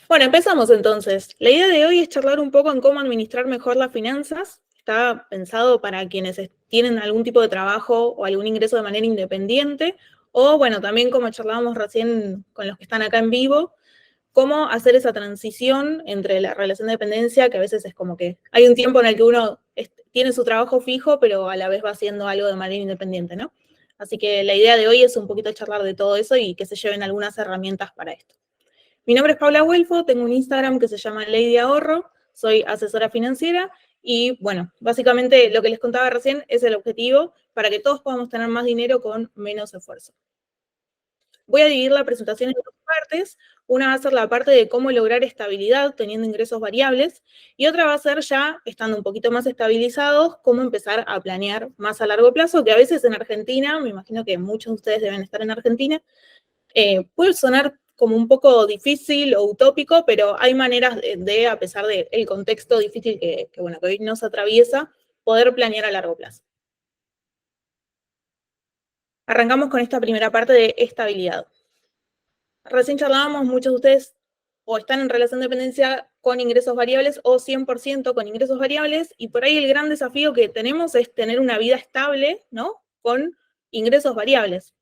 Bueno, empezamos entonces. La idea de hoy es charlar un poco en cómo administrar mejor las finanzas. Está pensado para quienes tienen algún tipo de trabajo o algún ingreso de manera independiente, o bueno, también como charlábamos recién con los que están acá en vivo, cómo hacer esa transición entre la relación de dependencia, que a veces es como que hay un tiempo en el que uno tiene su trabajo fijo, pero a la vez va haciendo algo de manera independiente, ¿no? Así que la idea de hoy es un poquito charlar de todo eso y que se lleven algunas herramientas para esto. Mi nombre es Paula Huelfo, tengo un Instagram que se llama Lady Ahorro, soy asesora financiera y bueno, básicamente lo que les contaba recién es el objetivo para que todos podamos tener más dinero con menos esfuerzo. Voy a dividir la presentación en dos partes. Una va a ser la parte de cómo lograr estabilidad teniendo ingresos variables y otra va a ser ya, estando un poquito más estabilizados, cómo empezar a planear más a largo plazo, que a veces en Argentina, me imagino que muchos de ustedes deben estar en Argentina, puede sonar como un poco difícil o utópico, pero hay maneras de a pesar del contexto difícil bueno, que hoy nos atraviesa, poder planear a largo plazo. Arrancamos con esta primera parte de estabilidad. Recién charlábamos, muchos de ustedes o están en relación de dependencia con ingresos variables o 100% con ingresos variables, y por ahí el gran desafío que tenemos es tener una vida estable, ¿no? Con ingresos variables.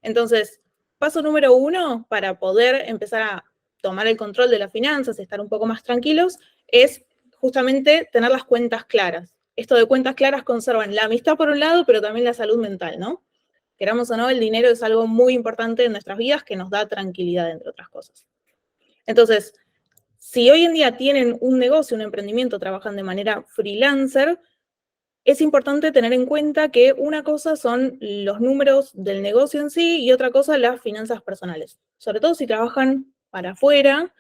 Entonces, paso número 1 para poder empezar a tomar el control de las finanzas, estar un poco más tranquilos, es justamente tener las cuentas claras. Esto de cuentas claras conservan la amistad por un lado, pero también la salud mental, ¿no? Queramos o no, el dinero es algo muy importante en nuestras vidas que nos da tranquilidad, entre otras cosas. Entonces, si hoy en día tienen un negocio, un emprendimiento, trabajan de manera freelancer, es importante tener en cuenta que una cosa son los números del negocio en sí y otra cosa las finanzas personales. Sobre todo si trabajan para afuera,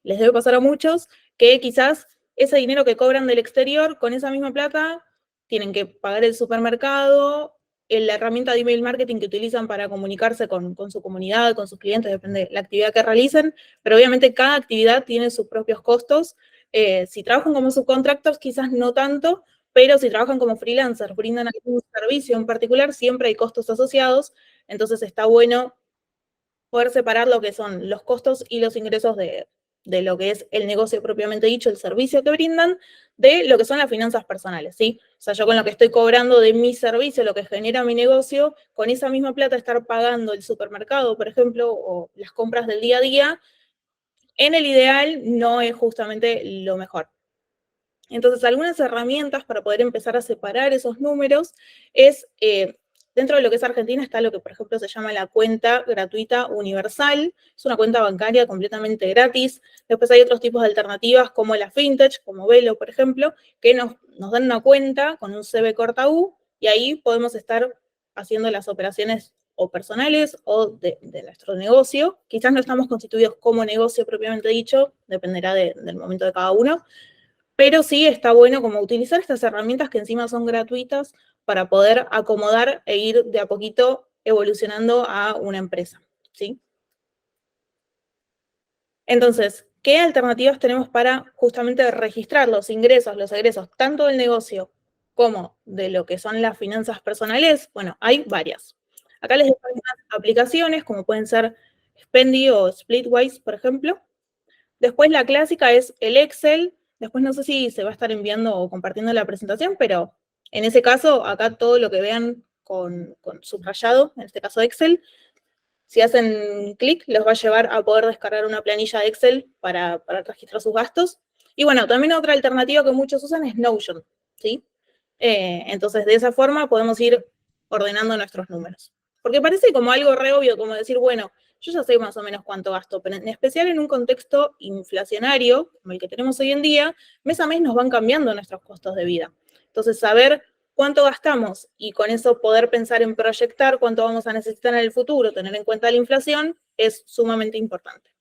les debe pasar a muchos que quizás ese dinero que cobran del exterior, con esa misma plata, tienen que pagar el supermercado, la herramienta de email marketing que utilizan para comunicarse con su comunidad, con sus clientes, depende de la actividad que realicen, pero obviamente cada actividad tiene sus propios costos. Si trabajan como subcontractors, quizás no tanto, pero si trabajan como freelancers, brindan algún servicio en particular, siempre hay costos asociados, entonces está bueno poder separar lo que son los costos y los ingresos de lo que es el negocio propiamente dicho, el servicio que brindan, de lo que son las finanzas personales, ¿sí? O sea, yo con lo que estoy cobrando de mi servicio, lo que genera mi negocio, con esa misma plata estar pagando el supermercado, por ejemplo, o las compras del día a día, en el ideal no es justamente lo mejor. Entonces, algunas herramientas para poder empezar a separar esos números es, dentro de lo que es Argentina está lo que, por ejemplo, se llama la cuenta gratuita universal. Es una cuenta bancaria completamente gratis. Después hay otros tipos de alternativas como la fintech, como Velo, por ejemplo, que nos dan una cuenta con un CB corta U y ahí podemos estar haciendo las operaciones o personales o de nuestro negocio. Quizás no estamos constituidos como negocio propiamente dicho, dependerá del momento de cada uno, pero sí está bueno como utilizar estas herramientas que encima son gratuitas para poder acomodar e ir de a poquito evolucionando a una empresa, ¿sí? Entonces, ¿qué alternativas tenemos para justamente registrar los egresos, tanto del negocio como de lo que son las finanzas personales? Bueno, hay varias. Acá les dejo algunas aplicaciones, como pueden ser Spendi o Splitwise, por ejemplo. Después la clásica es el Excel. Después no sé si se va a estar enviando o compartiendo la presentación, pero en ese caso, acá todo lo que vean con subrayado, en este caso Excel, si hacen clic, los va a llevar a poder descargar una planilla de Excel para registrar sus gastos. Y bueno, también otra alternativa que muchos usan es Notion, ¿sí? Entonces, de esa forma podemos ir ordenando nuestros números. Porque parece como algo re obvio, como decir, bueno, yo ya sé más o menos cuánto gasto, pero en especial en un contexto inflacionario, como el que tenemos hoy en día, mes a mes nos van cambiando nuestros costos de vida. Entonces, saber cuánto gastamos y con eso poder pensar en proyectar cuánto vamos a necesitar en el futuro, tener en cuenta la inflación, es sumamente importante.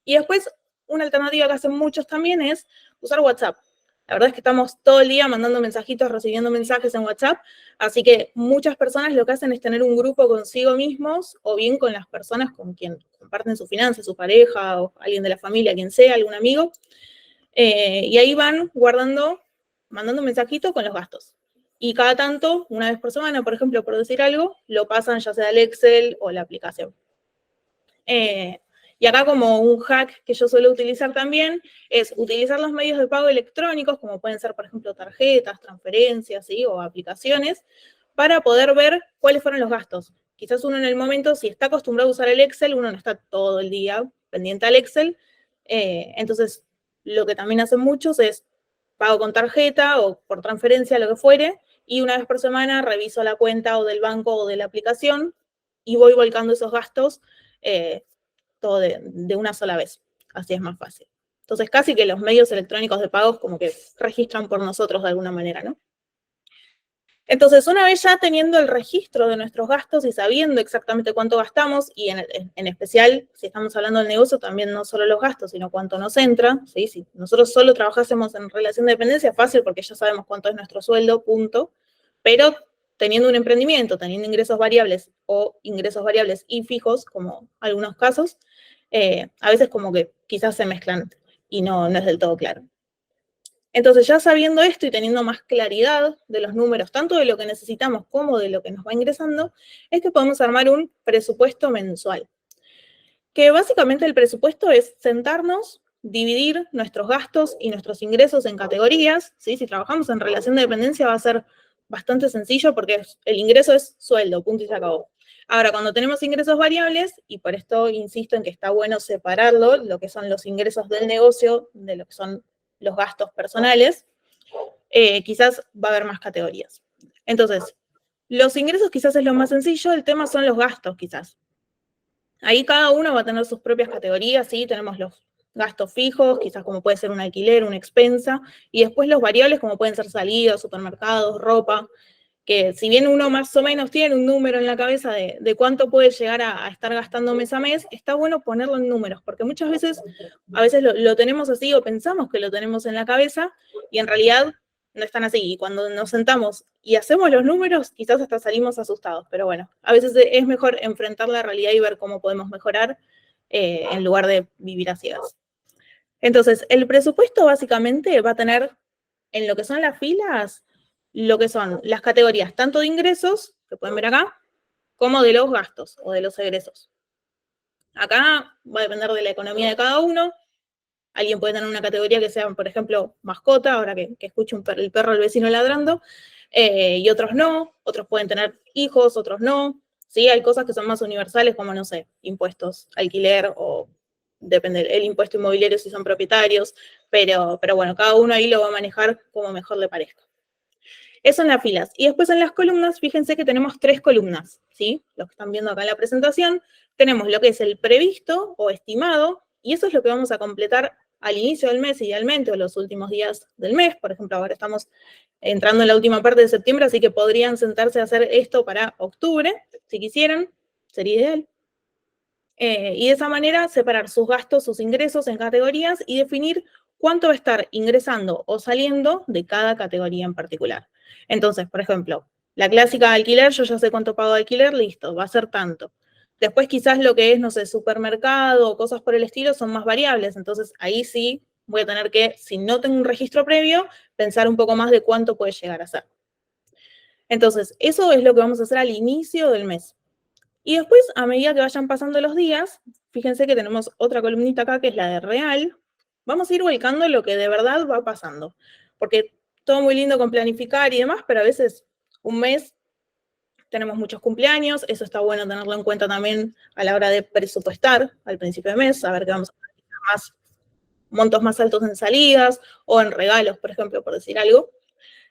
Y después, una alternativa que hacen muchos también es usar WhatsApp. La verdad es que estamos todo el día mandando mensajitos, recibiendo mensajes en WhatsApp, así que muchas personas lo que hacen es tener un grupo consigo mismos o bien con las personas con quien comparten sus finanzas, su pareja o alguien de la familia, quien sea, algún amigo, y ahí van guardando, mandando un mensajito con los gastos. Y cada tanto, una vez por semana, por ejemplo, por decir algo, lo pasan ya sea al Excel o la aplicación. Y acá como un hack que yo suelo utilizar también es utilizar los medios de pago electrónicos, como pueden ser, por ejemplo, tarjetas, transferencias, ¿sí? O aplicaciones, para poder ver cuáles fueron los gastos. Quizás uno en el momento, si está acostumbrado a usar el Excel, uno no está todo el día pendiente al Excel. Entonces, lo que también hacen muchos es pago con tarjeta o por transferencia, lo que fuere, y una vez por semana reviso la cuenta o del banco o de la aplicación y voy volcando esos gastos todo de una sola vez. Así es más fácil. Entonces, casi que los medios electrónicos de pagos como que registran por nosotros de alguna manera, ¿no? Entonces, una vez ya teniendo el registro de nuestros gastos y sabiendo exactamente cuánto gastamos, y en especial, si estamos hablando del negocio, también no solo los gastos, sino cuánto nos entra, ¿sí? Si nosotros solo trabajásemos en relación de dependencia, fácil porque ya sabemos cuánto es nuestro sueldo, punto, pero teniendo un emprendimiento, teniendo ingresos variables o ingresos variables y fijos, como algunos casos, a veces como que quizás se mezclan y no es del todo claro. Entonces, ya sabiendo esto y teniendo más claridad de los números, tanto de lo que necesitamos como de lo que nos va ingresando, es que podemos armar un presupuesto mensual. Que básicamente el presupuesto es sentarnos, dividir nuestros gastos y nuestros ingresos en categorías, ¿sí? Si trabajamos en relación de dependencia va a ser bastante sencillo porque el ingreso es sueldo, punto y se acabó. Ahora, cuando tenemos ingresos variables, y por esto insisto en que está bueno separarlo, lo que son los ingresos del negocio de lo que son los gastos personales, quizás va a haber más categorías. Entonces, los ingresos quizás es lo más sencillo, el tema son los gastos quizás. Ahí cada uno va a tener sus propias categorías, ¿sí? Tenemos los gastos fijos, quizás como puede ser un alquiler, una expensa, y después los variables como pueden ser salidas, supermercados, ropa, que si bien uno más o menos tiene un número en la cabeza de cuánto puede llegar a estar gastando mes a mes, está bueno ponerlo en números, porque muchas veces, a veces lo tenemos así o pensamos que lo tenemos en la cabeza y en realidad no están así. Y cuando nos sentamos y hacemos los números, quizás hasta salimos asustados, pero bueno, a veces es mejor enfrentar la realidad y ver cómo podemos mejorar en lugar de vivir a ciegas. Entonces, el presupuesto básicamente va a tener en lo que son las filas, lo que son las categorías tanto de ingresos, que pueden ver acá, como de los gastos o de los egresos. Acá va a depender de la economía de cada uno. Alguien puede tener una categoría que sea, por ejemplo, mascota, ahora que escucho el perro del vecino ladrando, y otros no. Otros pueden tener hijos, otros no. Sí, hay cosas que son más universales, como, no sé, impuestos, alquiler o depende el impuesto inmobiliario si son propietarios, pero bueno, cada uno ahí lo va a manejar como mejor le parezca. Eso en las filas. Y después en las columnas, fíjense que tenemos 3 columnas, ¿sí? Los que están viendo acá en la presentación, tenemos lo que es el previsto o estimado, y eso es lo que vamos a completar al inicio del mes, idealmente, o los últimos días del mes. Por ejemplo, ahora estamos entrando en la última parte de septiembre, así que podrían sentarse a hacer esto para octubre, si quisieran, sería ideal. Y de esa manera separar sus gastos, sus ingresos en categorías y definir cuánto va a estar ingresando o saliendo de cada categoría en particular. Entonces, por ejemplo, la clásica de alquiler, yo ya sé cuánto pago de alquiler, listo, va a ser tanto. Después quizás lo que es, no sé, supermercado o cosas por el estilo son más variables, entonces ahí sí voy a tener que, si no tengo un registro previo, pensar un poco más de cuánto puede llegar a ser. Entonces, eso es lo que vamos a hacer al inicio del mes. Y después, a medida que vayan pasando los días, fíjense que tenemos otra columnita acá que es la de real. Vamos a ir volcando lo que de verdad va pasando. Porque todo muy lindo con planificar y demás, pero a veces un mes tenemos muchos cumpleaños, eso está bueno tenerlo en cuenta también a la hora de presupuestar al principio de mes, saber que vamos a tener más montos más altos en salidas o en regalos, por ejemplo, por decir algo.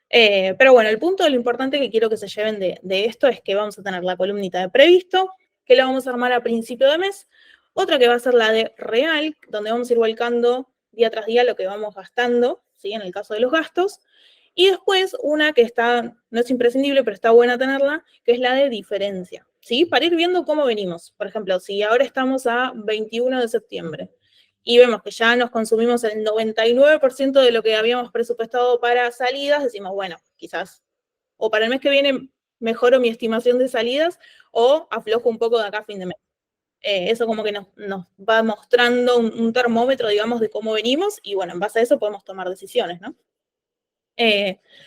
Pero bueno, el punto de lo importante que quiero que se lleven de esto es que vamos a tener la columnita de previsto, que la vamos a armar a principio de mes, otra que va a ser la de real, donde vamos a ir volcando día tras día lo que vamos gastando, ¿sí? En el caso de los gastos, y después una que está, no es imprescindible, pero está buena tenerla, que es la de diferencia, ¿sí? Para ir viendo cómo venimos. Por ejemplo, si ahora estamos a 21 de septiembre, y vemos que ya nos consumimos el 99% de lo que habíamos presupuestado para salidas, decimos, bueno, quizás, o para el mes que viene mejoro mi estimación de salidas, o aflojo un poco de acá a fin de mes. Eso como que nos va mostrando un termómetro, digamos, de cómo venimos, y bueno, en base a eso podemos tomar decisiones, ¿no?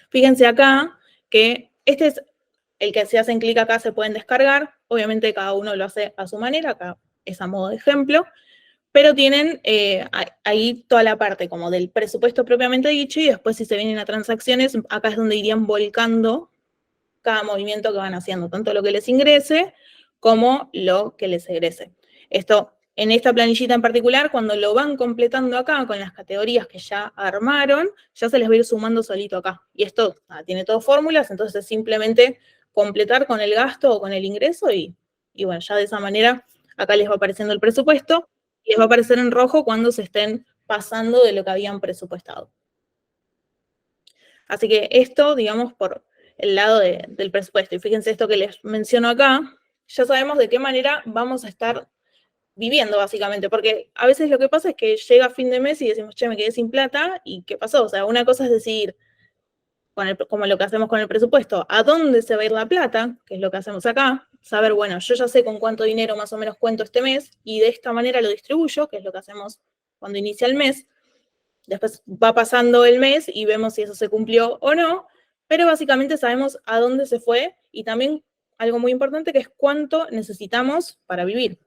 Fíjense acá que este es el que si hacen clic acá se pueden descargar, obviamente cada uno lo hace a su manera, acá es a modo de ejemplo, pero tienen ahí toda la parte como del presupuesto propiamente dicho, y después si se vienen a transacciones, acá es donde irían volcando cada movimiento que van haciendo, tanto lo que les ingrese como lo que les egrese. Esto, en esta planillita en particular, cuando lo van completando acá con las categorías que ya armaron, ya se les va a ir sumando solito acá. Y esto tiene todas fórmulas, entonces es simplemente completar con el gasto o con el ingreso y bueno, ya de esa manera acá les va apareciendo el presupuesto y les va a aparecer en rojo cuando se estén pasando de lo que habían presupuestado. Así que esto, digamos, por el lado del presupuesto. Y fíjense esto que les menciono acá, ya sabemos de qué manera vamos a estar viviendo, básicamente, porque a veces lo que pasa es que llega fin de mes y decimos, che, me quedé sin plata, ¿y qué pasó? O sea, una cosa es decidir, como lo que hacemos con el presupuesto, a dónde se va a ir la plata, que es lo que hacemos acá, saber, bueno, yo ya sé con cuánto dinero más o menos cuento este mes, y de esta manera lo distribuyo, que es lo que hacemos cuando inicia el mes. Después va pasando el mes y vemos si eso se cumplió o no, pero básicamente sabemos a dónde se fue y también algo muy importante que es cuánto necesitamos para vivir.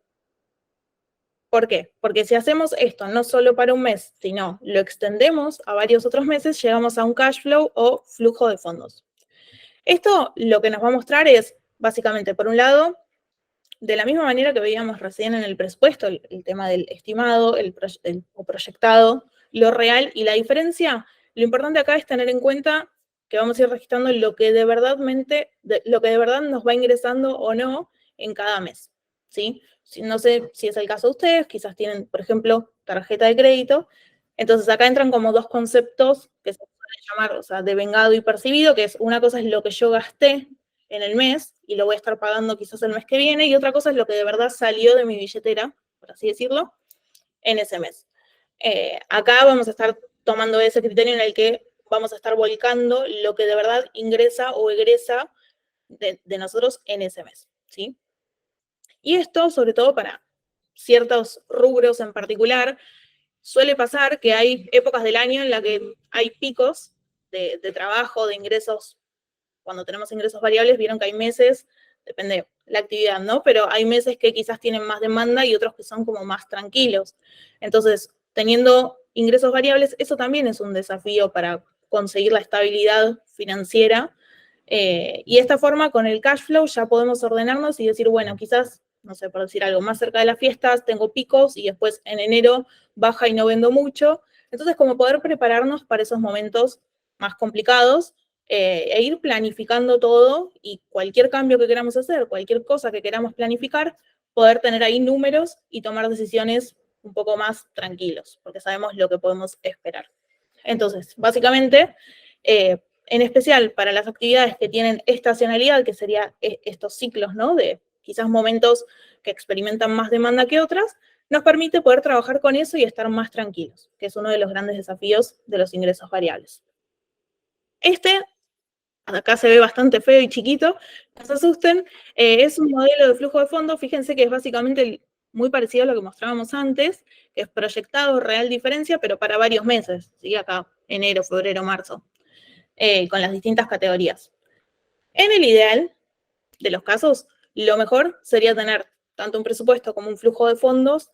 ¿Por qué? Porque si hacemos esto no solo para un mes, sino lo extendemos a varios otros meses, llegamos a un cash flow o flujo de fondos. Esto lo que nos va a mostrar es, básicamente, por un lado, de la misma manera que veíamos recién en el presupuesto, el tema del estimado, o proyectado, lo real y la diferencia, lo importante acá es tener en cuenta que vamos a ir registrando lo que de verdad nos va ingresando o no en cada mes, ¿sí? No sé si es el caso de ustedes, quizás tienen, por ejemplo, tarjeta de crédito, entonces acá entran como dos conceptos que se pueden llamar, o sea, devengado y percibido, que es una cosa es lo que yo gasté en el mes y lo voy a estar pagando quizás el mes que viene, y otra cosa es lo que de verdad salió de mi billetera, por así decirlo, en ese mes. Acá vamos a estar tomando ese criterio en el que vamos a estar volcando lo que de verdad ingresa o egresa de nosotros en ese mes, ¿sí? Y esto, sobre todo para ciertos rubros en particular, suele pasar que hay épocas del año en las que hay picos de trabajo, de ingresos. Cuando tenemos ingresos variables, vieron que hay meses, depende la actividad, ¿no? Pero hay meses que quizás tienen más demanda y otros que son como más tranquilos. Entonces, teniendo ingresos variables, eso también es un desafío para conseguir la estabilidad financiera. Y de esta forma, con el cash flow ya podemos ordenarnos y decir, bueno, quizás, no sé, por decir algo, más cerca de las fiestas tengo picos y después en enero baja y no vendo mucho. Entonces, como poder prepararnos para esos momentos más complicados e ir planificando todo y cualquier cambio que queramos hacer, cualquier cosa que queramos planificar, poder tener ahí números y tomar decisiones un poco más tranquilos, porque sabemos lo que podemos esperar. Entonces, básicamente, en especial para las actividades que tienen estacionalidad, que sería estos ciclos, ¿no? De quizás momentos que experimentan más demanda que otras, nos permite poder trabajar con eso y estar más tranquilos, que es uno de los grandes desafíos de los ingresos variables. Acá se ve bastante feo y chiquito, no se asusten, es un modelo de flujo de fondos, fíjense que es básicamente muy parecido a lo que mostrábamos antes, que es proyectado, real diferencia, pero para varios meses, ¿sí? Acá, enero, febrero, marzo, con las distintas categorías. En el ideal de los casos, lo mejor sería tener tanto un presupuesto como un flujo de fondos,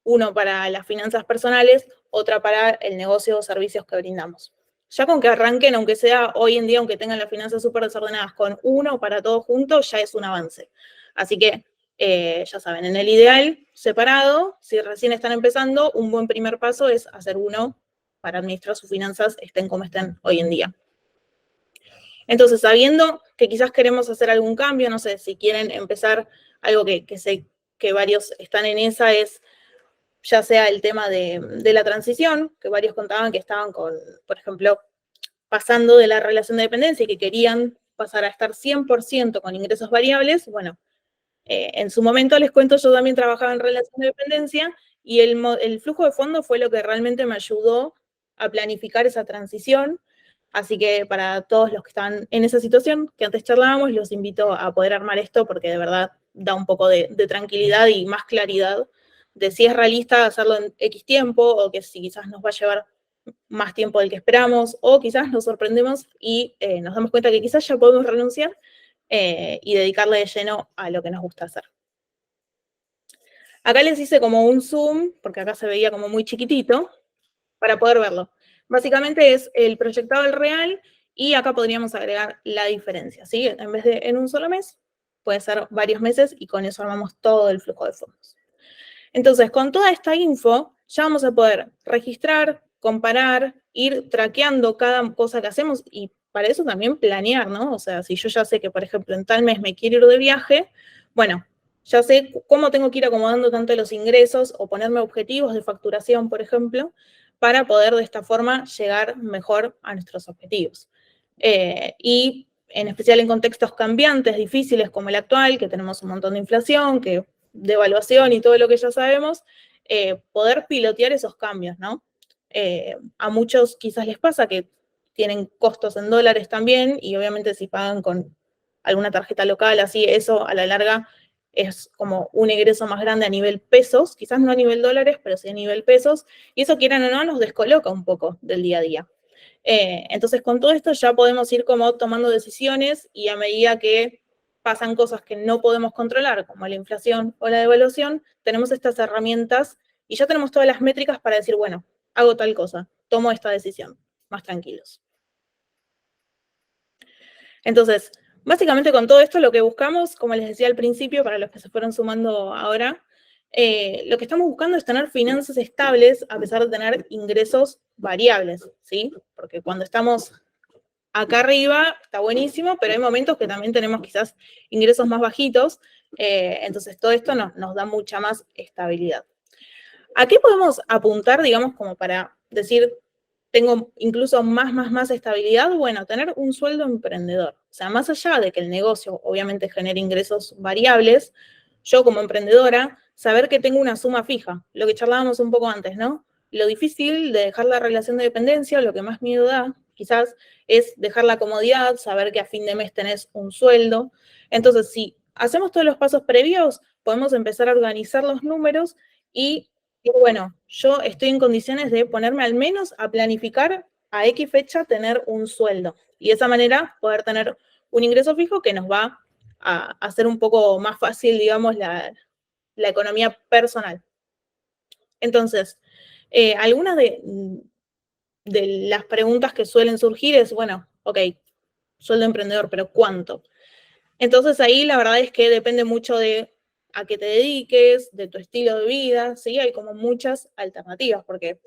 uno para las finanzas personales, otra para el negocio o servicios que brindamos. Ya con que arranquen, aunque sea hoy en día, aunque tengan las finanzas súper desordenadas, con uno para todos juntos, ya es un avance. Así que, ya saben, en el ideal, separado, si recién están empezando, un buen primer paso es hacer uno para administrar sus finanzas, estén como estén hoy en día. Entonces, sabiendo que quizás queremos hacer algún cambio, no sé, si quieren empezar algo que sé que varios están en esa, es ya sea el tema de la transición, que varios contaban que estaban con, por ejemplo, pasando de la relación de dependencia y que querían pasar a estar 100% con ingresos variables. Bueno, en su momento les cuento, yo también trabajaba en relación de dependencia y el flujo de fondos fue lo que realmente me ayudó a planificar esa transición. Así que para todos los que están en esa situación que antes charlábamos, los invito a poder armar esto porque de verdad da un poco de tranquilidad y más claridad de si es realista hacerlo en X tiempo o que si quizás nos va a llevar más tiempo del que esperamos o quizás nos sorprendemos y nos damos cuenta que quizás ya podemos renunciar y dedicarle de lleno a lo que nos gusta hacer. Acá les hice como un zoom, porque acá se veía como muy chiquitito, para poder verlo. Básicamente es el proyectado del real y acá podríamos agregar la diferencia, ¿sí? En vez de en un solo mes, puede ser varios meses y con eso armamos todo el flujo de fondos. Entonces, con toda esta info, ya vamos a poder registrar, comparar, ir traqueando cada cosa que hacemos y para eso también planear, ¿no? O sea, si yo ya sé que, por ejemplo, en tal mes me quiero ir de viaje, bueno, ya sé cómo tengo que ir acomodando tanto los ingresos o ponerme objetivos de facturación, por ejemplo, para poder de esta forma llegar mejor a nuestros objetivos. Y en especial en contextos cambiantes, difíciles como el actual, que tenemos un montón de inflación, que devaluación y todo lo que ya sabemos, poder pilotear esos cambios, ¿no? A muchos quizás les pasa que tienen costos en dólares también y obviamente si pagan con alguna tarjeta local, así, eso a la larga es como un ingreso más grande a nivel pesos, quizás no a nivel dólares, pero sí a nivel pesos, y eso quieran o no nos descoloca un poco del día a día. Entonces con todo esto ya podemos ir como tomando decisiones y a medida que pasan cosas que no podemos controlar, como la inflación o la devaluación, tenemos estas herramientas y ya tenemos todas las métricas para decir, bueno, hago tal cosa, tomo esta decisión, más tranquilos. Entonces, básicamente con todo esto lo que buscamos, como les decía al principio, para los que se fueron sumando ahora, lo que estamos buscando es tener finanzas estables a pesar de tener ingresos variables, ¿sí? Porque cuando estamos acá arriba está buenísimo, pero hay momentos que también tenemos quizás ingresos más bajitos, entonces todo esto nos da mucha más estabilidad. ¿A qué podemos apuntar, digamos, como para decir, tengo incluso más estabilidad? Bueno, tener un sueldo emprendedor. O sea, más allá de que el negocio obviamente genere ingresos variables, yo como emprendedora, saber que tengo una suma fija, lo que charlábamos un poco antes, ¿no? Lo difícil de dejar la relación de dependencia, lo que más miedo da, quizás, es dejar la comodidad, saber que a fin de mes tenés un sueldo. Entonces, si hacemos todos los pasos previos, podemos empezar a organizar los números y bueno, yo estoy en condiciones de ponerme al menos a planificar a X fecha tener un sueldo y de esa manera poder tener un ingreso fijo que nos va a hacer un poco más fácil, digamos, la economía personal. Entonces, algunas de las preguntas que suelen surgir es, bueno, ok, sueldo emprendedor, pero ¿cuánto? Entonces ahí la verdad es que depende mucho de a qué te dediques, de tu estilo de vida, ¿sí? Hay como muchas alternativas, porque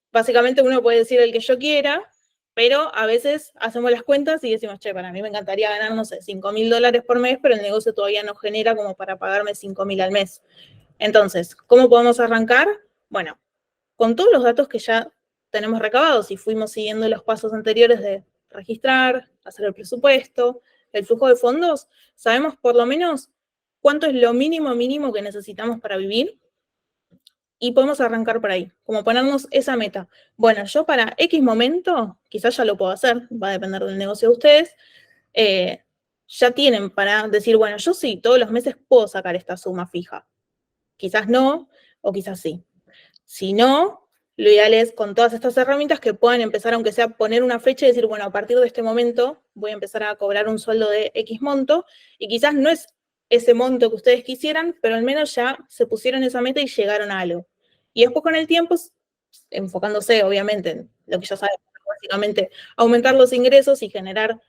básicamente uno puede decir el que yo quiera, pero a veces hacemos las cuentas y decimos, che, para mí me encantaría ganar, no sé, $5.000 por mes, pero el negocio todavía no genera como para pagarme 5.000 al mes. Entonces, ¿cómo podemos arrancar? Bueno, con todos los datos que ya tenemos recabados y fuimos siguiendo los pasos anteriores de registrar, hacer el presupuesto, el flujo de fondos, sabemos por lo menos cuánto es lo mínimo que necesitamos para vivir y podemos arrancar por ahí, como ponernos esa meta. Bueno, yo para X momento, quizás ya lo puedo hacer, va a depender del negocio de ustedes, ya tienen para decir, bueno, yo sí, todos los meses puedo sacar esta suma fija. Quizás no, o quizás sí. Si no, lo ideal es con todas estas herramientas que puedan empezar, aunque sea poner una fecha y decir, bueno, a partir de este momento voy a empezar a cobrar un sueldo de X monto, y quizás no es ese monto que ustedes quisieran, pero al menos ya se pusieron esa meta y llegaron a algo. Y después con el tiempo, enfocándose obviamente en lo que ya sabemos, básicamente aumentar los ingresos y generar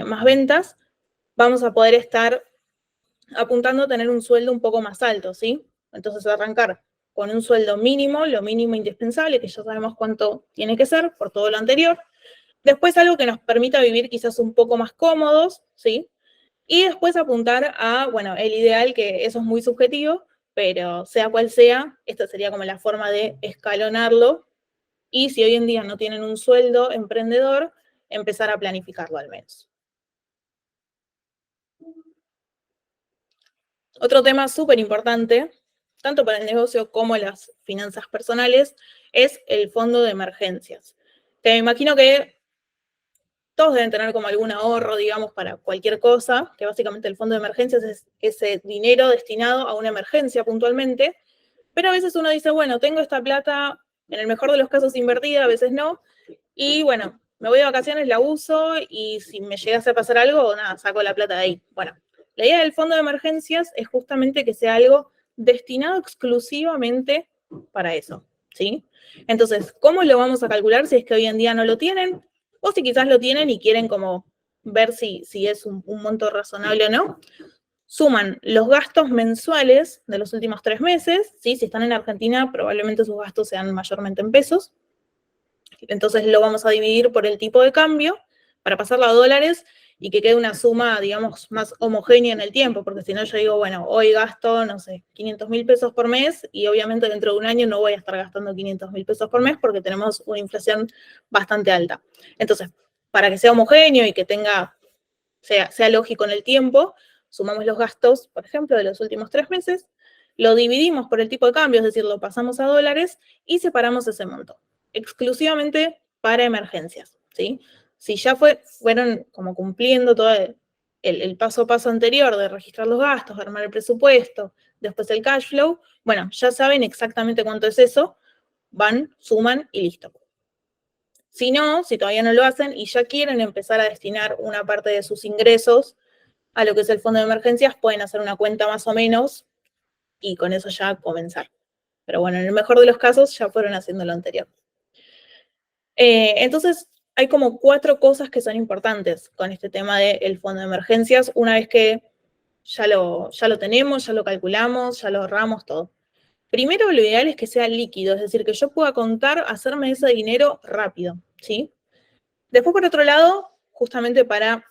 más ventas, vamos a poder estar apuntando a tener un sueldo un poco más alto, ¿sí? Entonces arrancar con un sueldo mínimo, lo mínimo indispensable, que ya sabemos cuánto tiene que ser por todo lo anterior. Después algo que nos permita vivir quizás un poco más cómodos, ¿sí? Y después apuntar a, bueno, el ideal, que eso es muy subjetivo, pero sea cual sea, esta sería como la forma de escalonarlo. Y si hoy en día no tienen un sueldo emprendedor, empezar a planificarlo al menos. Otro tema súper importante, tanto para el negocio como las finanzas personales, es el fondo de emergencias. Que me imagino que todos deben tener como algún ahorro, digamos, para cualquier cosa, que básicamente el fondo de emergencias es ese dinero destinado a una emergencia puntualmente, pero a veces uno dice, bueno, tengo esta plata, en el mejor de los casos invertida, a veces no, y bueno, me voy de vacaciones, la uso, y si me llegase a pasar algo, nada, saco la plata de ahí. Bueno, la idea del fondo de emergencias es justamente que sea algo destinado exclusivamente para eso, ¿sí? Entonces, ¿cómo lo vamos a calcular si es que hoy en día no lo tienen? O si quizás lo tienen y quieren como ver si es un monto razonable o no. Suman los gastos mensuales de los últimos 3 meses, ¿sí? Si están en Argentina, probablemente sus gastos sean mayormente en pesos. Entonces lo vamos a dividir por el tipo de cambio para pasarlo a dólares y que quede una suma, digamos, más homogénea en el tiempo, porque si no yo digo, bueno, hoy gasto, no sé, 500.000 pesos por mes y obviamente dentro de un año no voy a estar gastando 500.000 pesos por mes porque tenemos una inflación bastante alta. Entonces, para que sea homogéneo y que sea lógico en el tiempo, sumamos los gastos, por ejemplo, de los últimos 3 meses, lo dividimos por el tipo de cambio, es decir, lo pasamos a dólares y separamos ese monto, exclusivamente para emergencias, ¿sí? Si ya fueron como cumpliendo todo el paso a paso anterior de registrar los gastos, armar el presupuesto, después el cash flow, bueno, ya saben exactamente cuánto es eso, van, suman y listo. Si no, si todavía no lo hacen y ya quieren empezar a destinar una parte de sus ingresos a lo que es el fondo de emergencias, pueden hacer una cuenta más o menos y con eso ya comenzar. Pero bueno, en el mejor de los casos ya fueron haciendo lo anterior. Entonces, hay como 4 cosas que son importantes con este tema del fondo de emergencias, una vez que ya lo tenemos, ya lo calculamos, ya lo ahorramos, todo. Primero, lo ideal es que sea líquido, es decir, que yo pueda contar, hacerme ese dinero rápido, ¿sí? Después, por otro lado, justamente para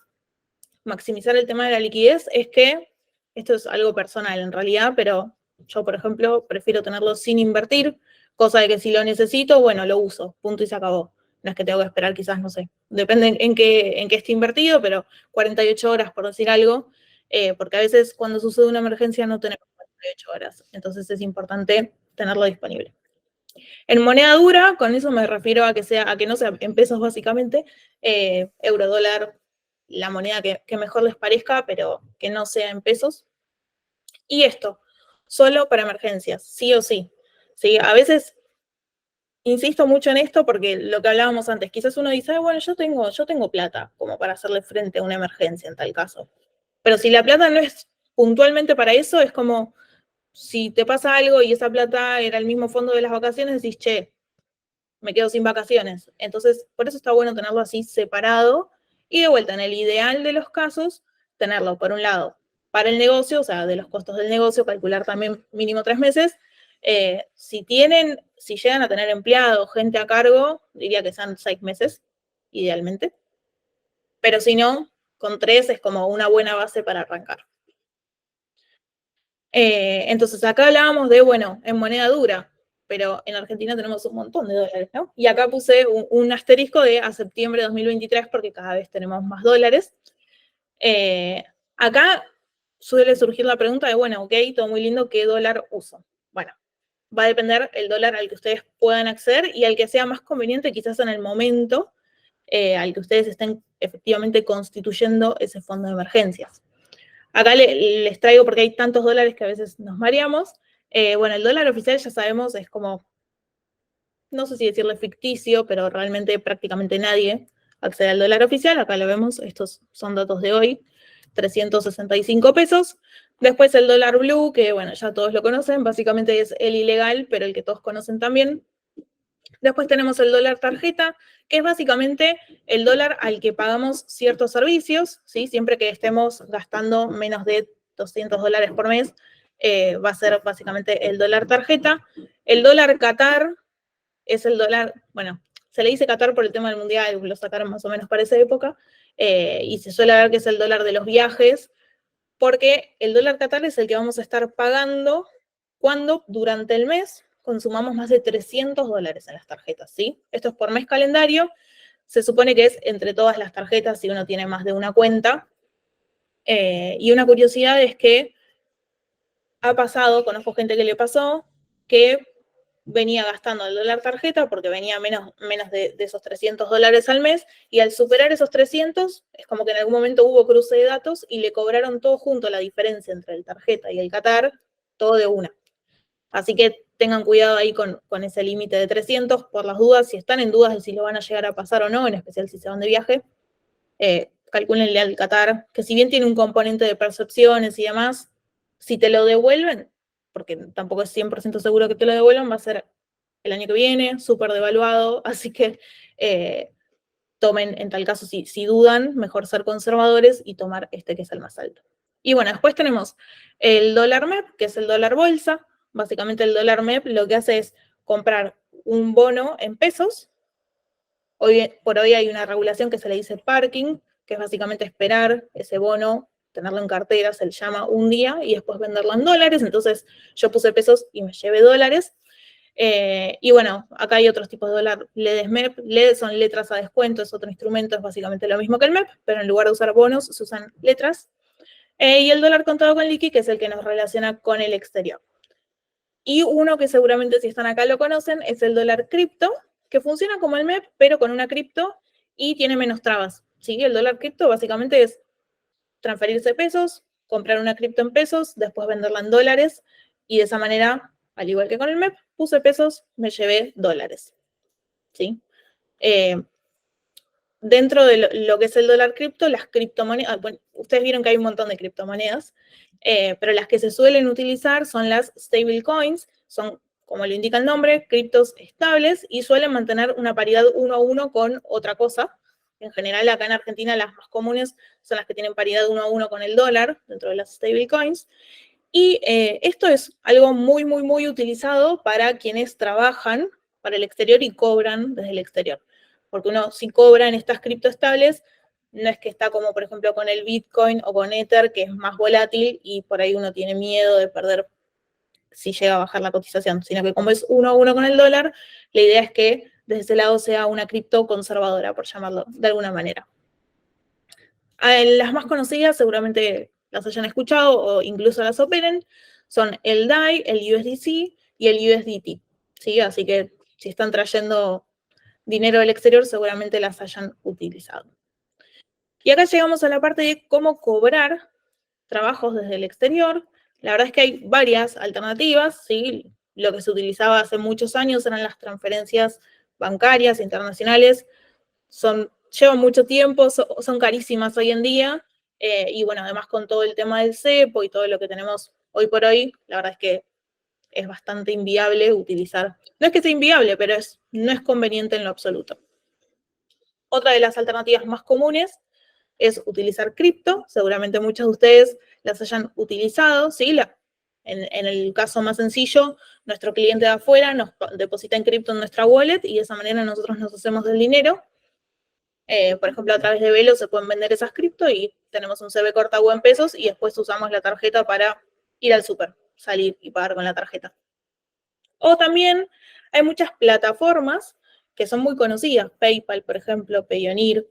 maximizar el tema de la liquidez, es que, esto es algo personal en realidad, pero yo, por ejemplo, prefiero tenerlo sin invertir, cosa de que si lo necesito, bueno, lo uso, punto y se acabó. No es que tengo que esperar quizás, no sé, depende en qué esté invertido, pero 48 horas por decir algo, porque a veces cuando sucede una emergencia no tenemos 48 horas, entonces es importante tenerlo disponible. En moneda dura, con eso me refiero a que no sea en pesos básicamente, euro, dólar, la moneda que mejor les parezca, pero que no sea en pesos. Y esto, solo para emergencias, sí o sí. ¿Sí? A veces insisto mucho en esto porque lo que hablábamos antes, quizás uno dice, bueno, yo tengo plata como para hacerle frente a una emergencia en tal caso. Pero si la plata no es puntualmente para eso, es como si te pasa algo y esa plata era el mismo fondo de las vacaciones, decís, che, me quedo sin vacaciones. Entonces, por eso está bueno tenerlo así separado y de vuelta, en el ideal de los casos, tenerlo, por un lado, para el negocio, o sea, de los costos del negocio, calcular también mínimo 3 meses. Si llegan a tener empleado, gente a cargo, diría que sean 6 meses, idealmente. Pero si no, con 3 es como una buena base para arrancar. Entonces, acá hablábamos de, bueno, en moneda dura, pero en Argentina tenemos un montón de dólares, ¿no? Y acá puse un asterisco de a septiembre de 2023 porque cada vez tenemos más dólares. Acá suele surgir la pregunta de, bueno, ok, todo muy lindo, ¿qué dólar uso? Bueno, va a depender el dólar al que ustedes puedan acceder y al que sea más conveniente quizás en el momento al que ustedes estén efectivamente constituyendo ese fondo de emergencias. Acá les traigo porque hay tantos dólares que a veces nos mareamos. Bueno, el dólar oficial ya sabemos es como, no sé si decirle ficticio, pero realmente prácticamente nadie accede al dólar oficial. Acá lo vemos, estos son datos de hoy, 365 pesos. Después el dólar blue, que bueno, ya todos lo conocen, básicamente es el ilegal, pero el que todos conocen también. Después tenemos el dólar tarjeta, que es básicamente el dólar al que pagamos ciertos servicios, ¿sí? Siempre que estemos gastando menos de 200 dólares por mes, va a ser básicamente el dólar tarjeta. El dólar Qatar es el dólar, bueno, se le dice Qatar por el tema del mundial, lo sacaron más o menos para esa época, y se suele ver que es el dólar de los viajes, porque el dólar Qatar es el que vamos a estar pagando cuando durante el mes consumamos más de 300 dólares en las tarjetas, ¿sí? Esto es por mes calendario, se supone que es entre todas las tarjetas si uno tiene más de una cuenta. Y una curiosidad es que ha pasado, conozco gente que le pasó, que venía gastando el dólar tarjeta porque venía menos de esos 300 dólares al mes y al superar esos 300 es como que en algún momento hubo cruce de datos y le cobraron todo junto la diferencia entre el tarjeta y el Qatar, todo de una. Así que tengan cuidado ahí con ese límite de 300 por las dudas, si están en dudas de si lo van a llegar a pasar o no, en especial si se van de viaje, calcúlenle al Qatar, que si bien tiene un componente de percepciones y demás, si te lo devuelven, porque tampoco es 100% seguro que te lo devuelvan, va a ser el año que viene, súper devaluado, así que tomen, en tal caso, si dudan, mejor ser conservadores y tomar este que es el más alto. Y bueno, después tenemos el dólar MEP, que es el dólar bolsa. Básicamente el dólar MEP lo que hace es comprar un bono en pesos. Por hoy hay una regulación que se le dice parking, que es básicamente esperar ese bono, tenerlo en cartera, se le llama un día, y después venderlo en dólares. Entonces yo puse pesos y me llevé dólares. Y bueno, acá hay otros tipos de dólar, LEDs MEP, LED son letras a descuento, es otro instrumento, es básicamente lo mismo que el MEP, pero en lugar de usar bonos se usan letras. Y el dólar contado con liqui, que es el que nos relaciona con el exterior. Y uno que seguramente si están acá lo conocen, es el dólar cripto, que funciona como el MEP, pero con una cripto y tiene menos trabas. ¿Sí? El dólar cripto básicamente es transferirse pesos, comprar una cripto en pesos, después venderla en dólares, y de esa manera, al igual que con el MEP, puse pesos, me llevé dólares. ¿Sí? Dentro de lo que es el dólar cripto, las criptomonedas, bueno, ustedes vieron que hay un montón de criptomonedas, pero las que se suelen utilizar son las stablecoins, son, como lo indica el nombre, criptos estables y suelen mantener una paridad 1 a 1 con otra cosa. En general, acá en Argentina las más comunes son las que tienen paridad 1 a 1 con el dólar dentro de las stablecoins. Y esto es algo muy, muy, muy utilizado para quienes trabajan para el exterior y cobran desde el exterior. Porque uno, si cobra en estas criptoestables, no es que está como, por ejemplo, con el Bitcoin o con Ether, que es más volátil y por ahí uno tiene miedo de perder si llega a bajar la cotización, sino que como es 1 a 1 con el dólar, la idea es que desde ese lado sea una cripto conservadora, por llamarlo de alguna manera. Las más conocidas seguramente las hayan escuchado o incluso las operen, son el DAI, el USDC y el USDT. ¿Sí? Así que si están trayendo dinero del exterior, seguramente las hayan utilizado. Y acá llegamos a la parte de cómo cobrar trabajos desde el exterior. La verdad es que hay varias alternativas, ¿sí? Lo que se utilizaba hace muchos años eran las transferencias bancarias internacionales, llevan mucho tiempo, son carísimas hoy en día, y bueno, además con todo el tema del cepo y todo lo que tenemos hoy por hoy, la verdad es que es bastante inviable utilizar, no es que sea inviable, pero no es conveniente en lo absoluto. Otra de las alternativas más comunes es utilizar cripto, seguramente muchos de ustedes las hayan utilizado, ¿sí? En el caso más sencillo, nuestro cliente de afuera nos deposita en cripto en nuestra wallet y de esa manera nosotros nos hacemos del dinero. Por ejemplo, a través de Velo se pueden vender esas cripto y tenemos un CB corta en pesos y después usamos la tarjeta para ir al súper, salir y pagar con la tarjeta. O también hay muchas plataformas que son muy conocidas, PayPal, por ejemplo, Payoneer.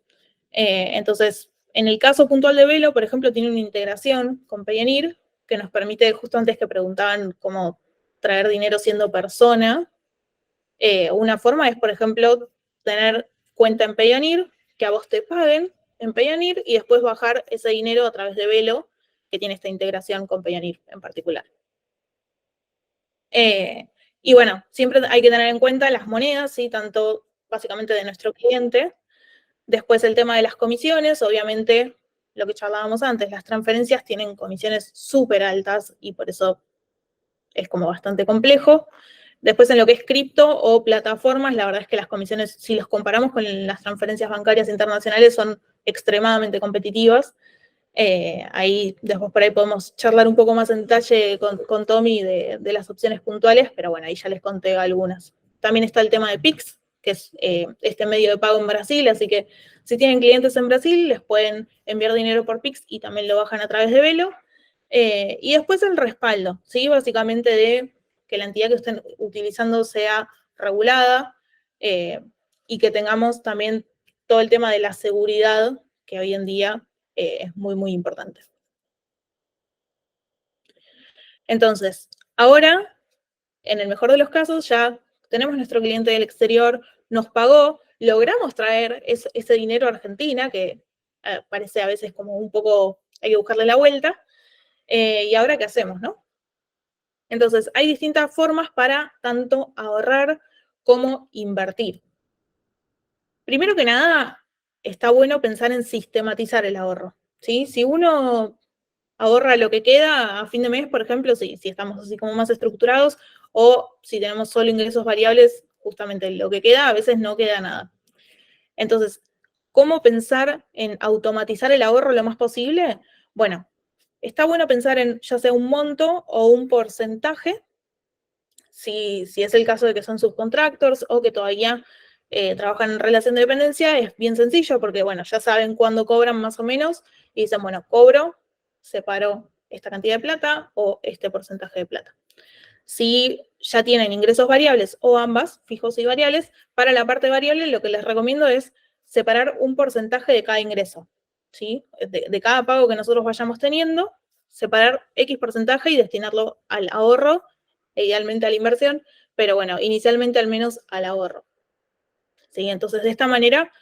Entonces, en el caso puntual de Velo, por ejemplo, tiene una integración con Payoneer que nos permite, justo antes que preguntaban cómo traer dinero siendo persona, una forma es, por ejemplo, tener cuenta en Payoneer, que a vos te paguen en Payoneer y después bajar ese dinero a través de Velo, que tiene esta integración con Payoneer en particular. Y bueno, siempre hay que tener en cuenta las monedas, ¿sí? Tanto básicamente de nuestro cliente. Después el tema de las comisiones, obviamente lo que charlábamos antes, las transferencias tienen comisiones súper altas y por eso es como bastante complejo. Después en lo que es cripto o plataformas, la verdad es que las comisiones, si los comparamos con las transferencias bancarias internacionales, son extremadamente competitivas. Ahí después por ahí podemos charlar un poco más en detalle con Tommy de las opciones puntuales, pero bueno, ahí ya les conté algunas. También está el tema de Pix, que es este medio de pago en Brasil, así que si tienen clientes en Brasil, les pueden enviar dinero por Pix y también lo bajan a través de Velo. Y después el respaldo, ¿sí? Básicamente de que la entidad que estén utilizando sea regulada y que tengamos también todo el tema de la seguridad, que hoy en día es muy, muy importante. Entonces, ahora, en el mejor de los casos, ya tenemos nuestro cliente del exterior, nos pagó, logramos traer ese dinero a Argentina, que parece a veces como un poco, hay que buscarle la vuelta, y ahora qué hacemos, ¿no? Entonces, hay distintas formas para tanto ahorrar como invertir. Primero que nada, está bueno pensar en sistematizar el ahorro, ¿sí? Si uno ahorra lo que queda a fin de mes, por ejemplo, si estamos así como más estructurados, o si tenemos solo ingresos variables, justamente lo que queda, a veces no queda nada. Entonces, ¿cómo pensar en automatizar el ahorro lo más posible? Bueno, está bueno pensar en ya sea un monto o un porcentaje, si es el caso de que son subcontractors o que todavía trabajan en relación de dependencia, es bien sencillo porque, bueno, ya saben cuándo cobran más o menos y dicen, bueno, cobro, separo esta cantidad de plata o este porcentaje de plata. Si ya tienen ingresos variables o ambas, fijos y variables, para la parte variable lo que les recomiendo es separar un porcentaje de cada ingreso, ¿sí? De cada pago que nosotros vayamos teniendo, separar X porcentaje y destinarlo al ahorro, e idealmente a la inversión, pero bueno, inicialmente al menos al ahorro. ¿Sí? Entonces, de esta manera,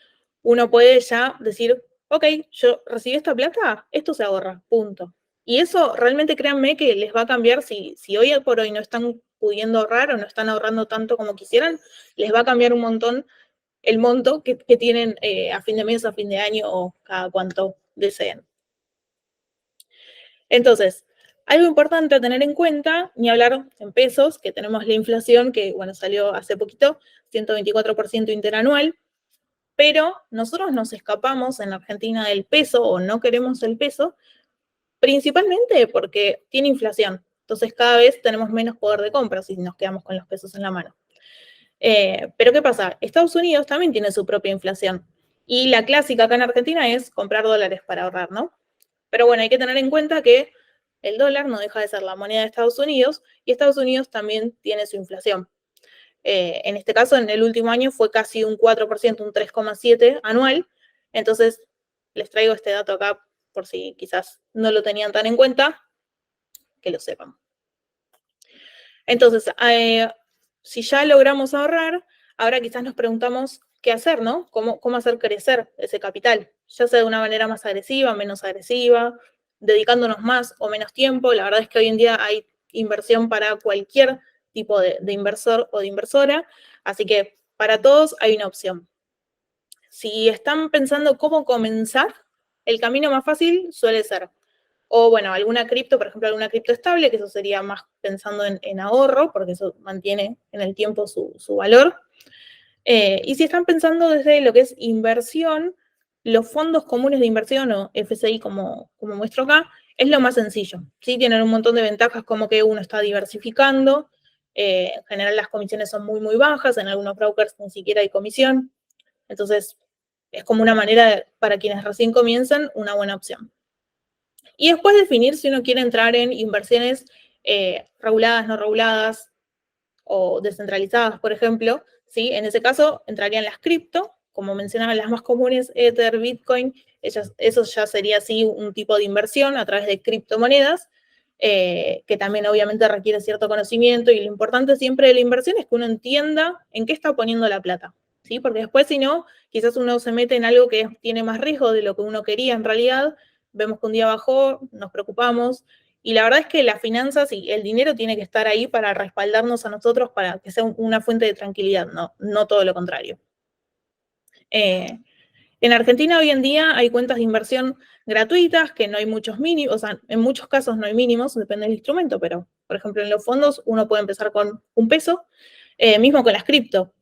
uno puede ya decir, ok, yo recibí esta plata, esto se ahorra, punto. Y eso realmente créanme que les va a cambiar si hoy por hoy no están pudiendo ahorrar o no están ahorrando tanto como quisieran, les va a cambiar un montón el monto que tienen a fin de mes, a fin de año o cada cuanto deseen. Entonces, algo importante a tener en cuenta, ni hablar en pesos, que tenemos la inflación que, bueno, salió hace poquito, 124% interanual, pero nosotros nos escapamos en Argentina del peso o no queremos el peso, principalmente porque tiene inflación. Entonces cada vez tenemos menos poder de compra si nos quedamos con los pesos en la mano. Pero ¿qué pasa? Estados Unidos también tiene su propia inflación. Y la clásica acá en Argentina es comprar dólares para ahorrar, ¿no? Pero bueno, hay que tener en cuenta que el dólar no deja de ser la moneda de Estados Unidos y Estados Unidos también tiene su inflación. En este caso, en el último año fue casi un 4%, un 3,7% anual. Entonces, les traigo este dato acá por si quizás no lo tenían tan en cuenta, que lo sepan. Entonces, si ya logramos ahorrar, ahora quizás nos preguntamos qué hacer, ¿no? ¿Cómo hacer crecer ese capital? Ya sea de una manera más agresiva, menos agresiva, dedicándonos más o menos tiempo. La verdad es que hoy en día hay inversión para cualquier tipo de inversor o de inversora, así que para todos hay una opción. Si están pensando cómo comenzar, el camino más fácil suele ser o bueno, alguna cripto, por ejemplo, alguna cripto estable, que eso sería más pensando en ahorro, porque eso mantiene en el tiempo su valor. Y si están pensando desde lo que es inversión, los fondos comunes de inversión o FCI, como muestro acá, es lo más sencillo. ¿Sí? Tienen un montón de ventajas como que uno está diversificando, en general las comisiones son muy, muy bajas, en algunos brokers ni siquiera hay comisión. Entonces, es como una manera, para quienes recién comienzan, una buena opción. Y después definir si uno quiere entrar en inversiones reguladas, no reguladas o descentralizadas, por ejemplo. ¿Sí? En ese caso entrarían las cripto, como mencionaba, las más comunes, Ether, Bitcoin, eso ya sería así un tipo de inversión a través de criptomonedas, que también obviamente requiere cierto conocimiento y lo importante siempre de la inversión es que uno entienda en qué está poniendo la plata. ¿Sí? Porque después, si no, quizás uno se mete en algo que tiene más riesgo de lo que uno quería en realidad, vemos que un día bajó, nos preocupamos, y la verdad es que las finanzas y el dinero tiene que estar ahí para respaldarnos a nosotros, para que sea una fuente de tranquilidad, no todo lo contrario. En Argentina hoy en día hay cuentas de inversión gratuitas, que no hay muchos mínimos, o sea, en muchos casos no hay mínimos, depende del instrumento, pero por ejemplo en los fondos uno puede empezar con un peso, mismo con las cripto.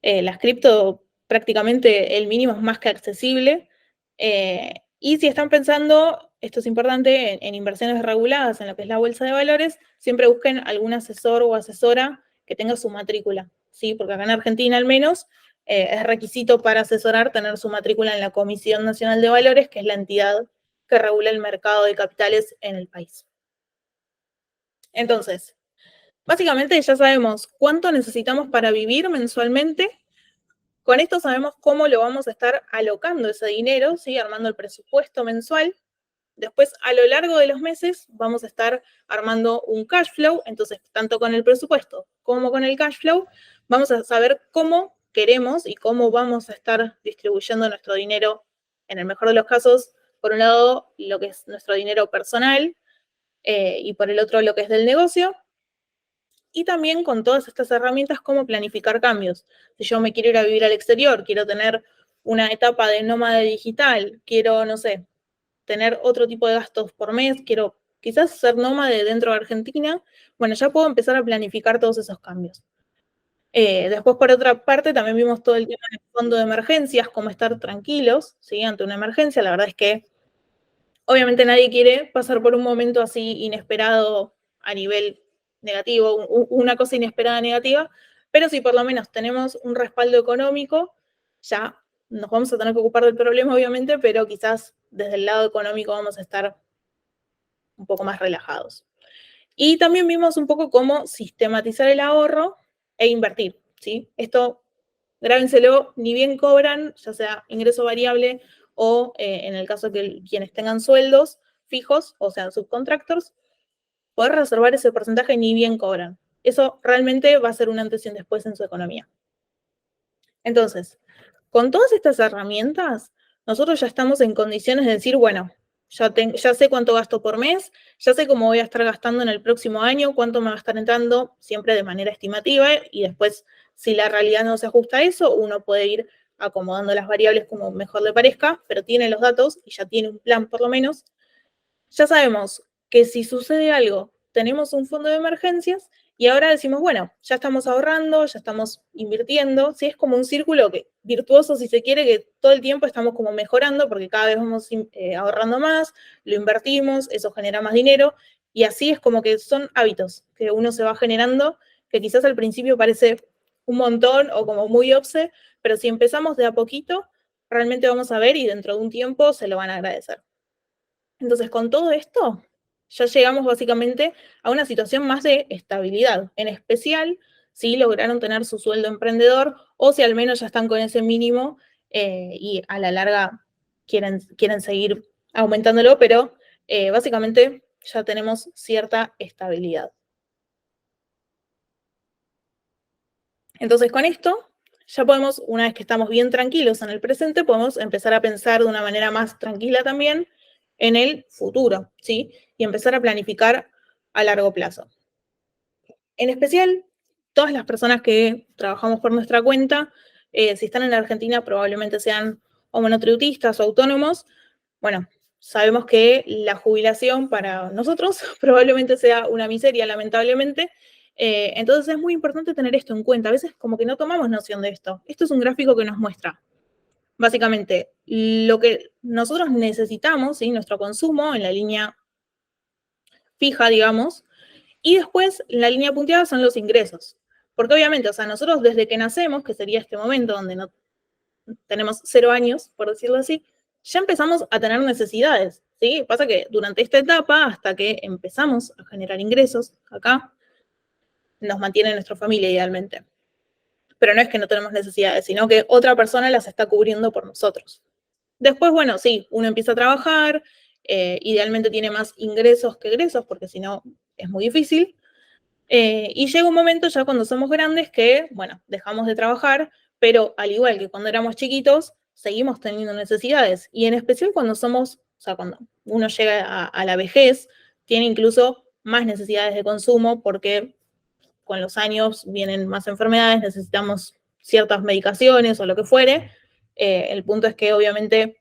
Las cripto prácticamente el mínimo es más que accesible. Y si están pensando, esto es importante, en inversiones reguladas en lo que es la bolsa de valores, siempre busquen algún asesor o asesora que tenga su matrícula, ¿sí? Porque acá en Argentina al menos es requisito para asesorar tener su matrícula en la Comisión Nacional de Valores, que es la entidad que regula el mercado de capitales en el país. Entonces, básicamente ya sabemos cuánto necesitamos para vivir mensualmente. Con esto sabemos cómo lo vamos a estar alocando ese dinero, ¿sí? Armando el presupuesto mensual. Después, a lo largo de los meses, vamos a estar armando un cash flow. Entonces, tanto con el presupuesto como con el cash flow, vamos a saber cómo queremos y cómo vamos a estar distribuyendo nuestro dinero, en el mejor de los casos, por un lado, lo que es nuestro dinero personal y por el otro, lo que es del negocio. Y también con todas estas herramientas, cómo planificar cambios. Si yo me quiero ir a vivir al exterior, quiero tener una etapa de nómada digital, quiero, no sé, tener otro tipo de gastos por mes, quiero quizás ser nómade dentro de Argentina, bueno, ya puedo empezar a planificar todos esos cambios. Después, por otra parte, también vimos todo el tema del fondo de emergencias, cómo estar tranquilos, ¿sí? Ante una emergencia. La verdad es que obviamente nadie quiere pasar por un momento así inesperado a nivel negativo, una cosa inesperada negativa, pero si por lo menos tenemos un respaldo económico, ya nos vamos a tener que ocupar del problema, obviamente, pero quizás desde el lado económico vamos a estar un poco más relajados. Y también vimos un poco cómo sistematizar el ahorro e invertir, ¿sí? Esto, grábenselo, ni bien cobran, ya sea ingreso variable o en el caso que quienes tengan sueldos fijos, o sea, subcontractors, poder reservar ese porcentaje ni bien cobran. Eso realmente va a ser un antes y un después en su economía. Entonces, con todas estas herramientas, nosotros ya estamos en condiciones de decir, bueno, ya sé cuánto gasto por mes, ya sé cómo voy a estar gastando en el próximo año, cuánto me va a estar entrando, siempre de manera estimativa, y después, si la realidad no se ajusta a eso, uno puede ir acomodando las variables como mejor le parezca, pero tiene los datos y ya tiene un plan por lo menos. Ya sabemos que si sucede algo, tenemos un fondo de emergencias y ahora decimos, bueno, ya estamos ahorrando, ya estamos invirtiendo, ¿sí? Es como un círculo virtuoso, si se quiere, que todo el tiempo estamos como mejorando porque cada vez vamos ahorrando más, lo invertimos, eso genera más dinero y así es como que son hábitos que uno se va generando, que quizás al principio parece un montón o como muy obse, pero si empezamos de a poquito, realmente vamos a ver y dentro de un tiempo se lo van a agradecer. Entonces, con todo esto, ya llegamos básicamente a una situación más de estabilidad, en especial si lograron tener su sueldo emprendedor o si al menos ya están con ese mínimo y a la larga quieren seguir aumentándolo, pero básicamente ya tenemos cierta estabilidad. Entonces, con esto, ya podemos, una vez que estamos bien tranquilos en el presente, podemos empezar a pensar de una manera más tranquila también en el futuro, ¿sí? Y empezar a planificar a largo plazo. En especial, todas las personas que trabajamos por nuestra cuenta, si están en la Argentina, probablemente sean o monotributistas o autónomos. Bueno, sabemos que la jubilación para nosotros probablemente sea una miseria, lamentablemente. Entonces es muy importante tener esto en cuenta. A veces como que no tomamos noción de esto. Esto es un gráfico que nos muestra básicamente lo que nosotros necesitamos, ¿sí? Nuestro consumo en la línea fija, digamos, y después la línea punteada son los ingresos. Porque obviamente, o sea, nosotros desde que nacemos, que sería este momento donde no tenemos 0 años, por decirlo así, ya empezamos a tener necesidades, ¿sí? Pasa que durante esta etapa, hasta que empezamos a generar ingresos acá, nos mantiene nuestra familia idealmente. Pero no es que no tenemos necesidades, sino que otra persona las está cubriendo por nosotros. Después, bueno, sí, uno empieza a trabajar, idealmente tiene más ingresos que egresos, porque si no es muy difícil. Y llega un momento ya cuando somos grandes que, bueno, dejamos de trabajar, pero al igual que cuando éramos chiquitos, seguimos teniendo necesidades. Y en especial cuando somos, o sea, cuando uno llega a la vejez, tiene incluso más necesidades de consumo porque con los años vienen más enfermedades, necesitamos ciertas medicaciones o lo que fuere. El punto es que obviamente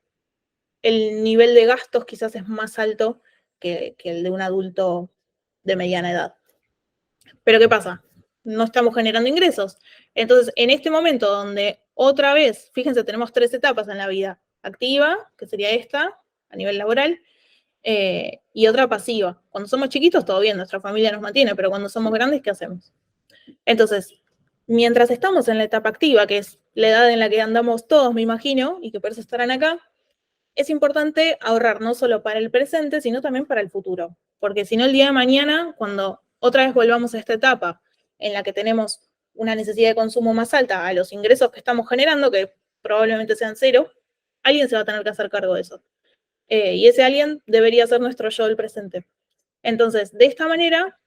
el nivel de gastos quizás es más alto que el de un adulto de mediana edad. Pero ¿qué pasa? No estamos generando ingresos. Entonces, en este momento donde otra vez, fíjense, tenemos 3 etapas en la vida. Activa, que sería esta, a nivel laboral, y otra pasiva. Cuando somos chiquitos, todo bien, nuestra familia nos mantiene, pero cuando somos grandes, ¿qué hacemos? Entonces, mientras estamos en la etapa activa, que es la edad en la que andamos todos, me imagino, y que por eso estarán acá, es importante ahorrar no solo para el presente, sino también para el futuro. Porque si no, el día de mañana, cuando otra vez volvamos a esta etapa en la que tenemos una necesidad de consumo más alta a los ingresos que estamos generando, que probablemente sean 0, alguien se va a tener que hacer cargo de eso. Y ese alguien debería ser nuestro yo del presente. Entonces, de esta manera,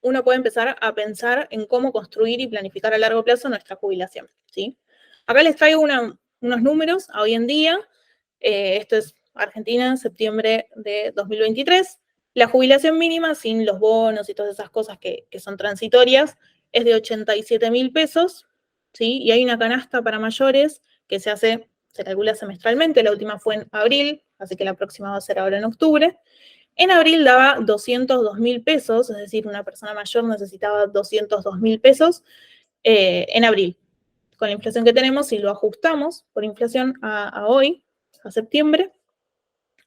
uno puede empezar a pensar en cómo construir y planificar a largo plazo nuestra jubilación, ¿sí? Acá les traigo unos números a hoy en día. Esto es Argentina, septiembre de 2023. La jubilación mínima, sin los bonos y todas esas cosas que son transitorias, es de 87.000 pesos, ¿sí? Y hay una canasta para mayores que se calcula semestralmente, la última fue en abril, así que la próxima va a ser ahora en octubre. En abril daba 202.000 pesos, es decir, una persona mayor necesitaba 202.000 pesos en abril. Con la inflación que tenemos, si lo ajustamos por inflación a hoy, a septiembre,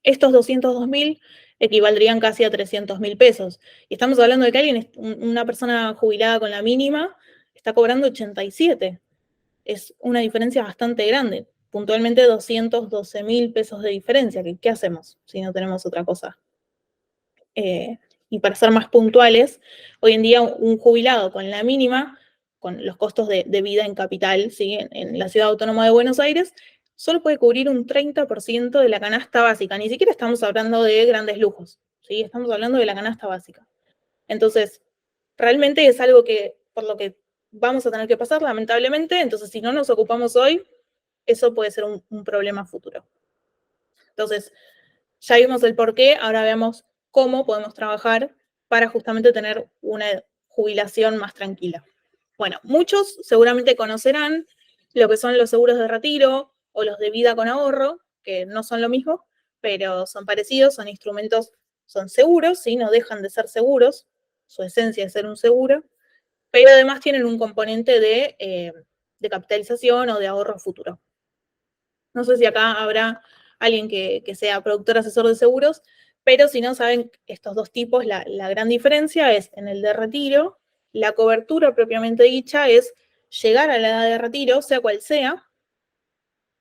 estos 202.000 equivaldrían casi a 300.000 pesos. Y estamos hablando de que alguien, una persona jubilada con la mínima, está cobrando 87. Es una diferencia bastante grande. Puntualmente 212.000 pesos de diferencia. ¿Qué hacemos si no tenemos otra cosa? Y para ser más puntuales, hoy en día un jubilado con la mínima, con los costos de vida en capital, ¿sí? En la Ciudad Autónoma de Buenos Aires, solo puede cubrir un 30% de la canasta básica. Ni siquiera estamos hablando de grandes lujos, ¿sí? Estamos hablando de la canasta básica. Entonces, realmente es algo que, por lo que vamos a tener que pasar, lamentablemente. Entonces, si no nos ocupamos hoy, eso puede ser un problema futuro. Entonces, ya vimos el porqué, ahora veamos cómo podemos trabajar para justamente tener una jubilación más tranquila. Bueno, muchos seguramente conocerán lo que son los seguros de retiro o los de vida con ahorro, que no son lo mismo, pero son parecidos, son instrumentos, son seguros, ¿sí? No dejan de ser seguros, su esencia es ser un seguro, pero además tienen un componente de capitalización o de ahorro futuro. No sé si acá habrá alguien que sea productor asesor de seguros, pero si no saben estos dos tipos, la gran diferencia es en el de retiro, la cobertura propiamente dicha es llegar a la edad de retiro, sea cual sea,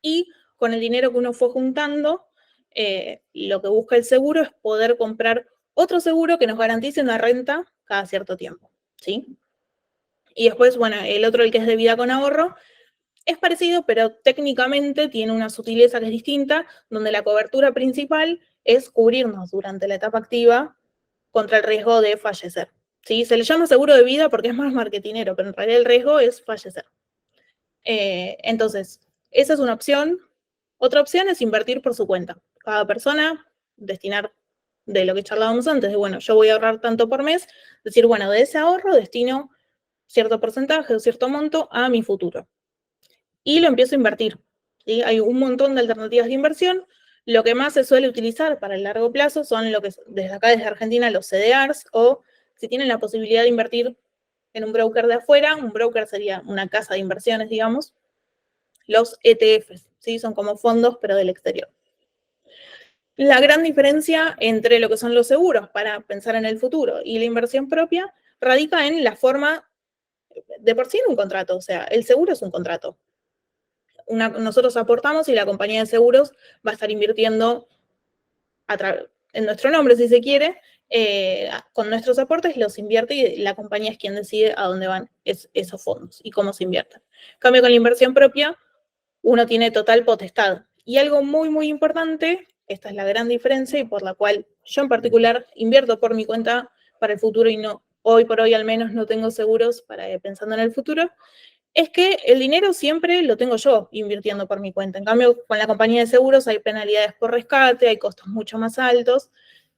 y con el dinero que uno fue juntando, lo que busca el seguro es poder comprar otro seguro que nos garantice una renta cada cierto tiempo, ¿sí? Y después, bueno, el otro, el que es de vida con ahorro, es parecido, pero técnicamente tiene una sutileza que es distinta, donde la cobertura principal es cubrirnos durante la etapa activa contra el riesgo de fallecer. ¿Sí? Se le llama seguro de vida porque es más marketinero, pero en realidad el riesgo es fallecer. Entonces, esa es una opción. Otra opción es invertir por su cuenta. Cada persona destinar de lo que charlábamos antes, de bueno, yo voy a ahorrar tanto por mes, decir, bueno, de ese ahorro destino cierto porcentaje o cierto monto a mi futuro. Y lo empiezo a invertir. ¿Sí? Hay un montón de alternativas de inversión. Lo que más se suele utilizar para el largo plazo son lo que desde acá, desde Argentina, los CDRs, o si tienen la posibilidad de invertir en un broker de afuera, un broker sería una casa de inversiones, digamos, los ETFs, ¿sí? Son como fondos, pero del exterior. La gran diferencia entre lo que son los seguros para pensar en el futuro y la inversión propia radica en la forma, de por sí en un contrato, o sea, el seguro es un contrato. Nosotros aportamos y la compañía de seguros va a estar invirtiendo en nuestro nombre, si se quiere, con nuestros aportes los invierte y la compañía es quien decide a dónde van esos fondos y cómo se invierten. En cambio, con la inversión propia, uno tiene total potestad. Y algo muy, muy importante, esta es la gran diferencia y por la cual yo en particular invierto por mi cuenta para el futuro y no, hoy por hoy al menos no tengo seguros para pensando en el futuro, es que el dinero siempre lo tengo yo invirtiendo por mi cuenta. En cambio, con la compañía de seguros hay penalidades por rescate, hay costos mucho más altos.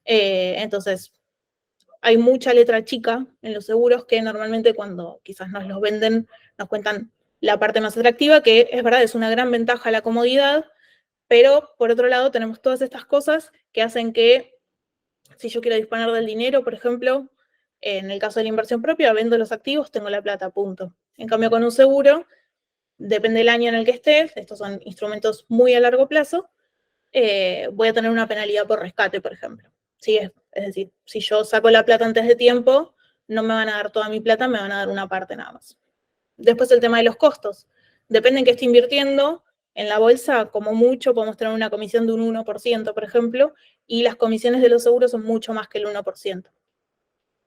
Entonces, hay mucha letra chica en los seguros que normalmente cuando quizás nos los venden nos cuentan la parte más atractiva, que es verdad, es una gran ventaja la comodidad, pero por otro lado tenemos todas estas cosas que hacen que si yo quiero disponer del dinero, por ejemplo, en el caso de la inversión propia, vendo los activos, tengo la plata, punto. En cambio, con un seguro, depende del año en el que estés, estos son instrumentos muy a largo plazo, voy a tener una penalidad por rescate, por ejemplo. ¿Sí? Es decir, si yo saco la plata antes de tiempo, no me van a dar toda mi plata, me van a dar una parte nada más. Después el tema de los costos. Depende en qué esté invirtiendo. En la bolsa, como mucho, podemos tener una comisión de un 1%, por ejemplo, y las comisiones de los seguros son mucho más que el 1%.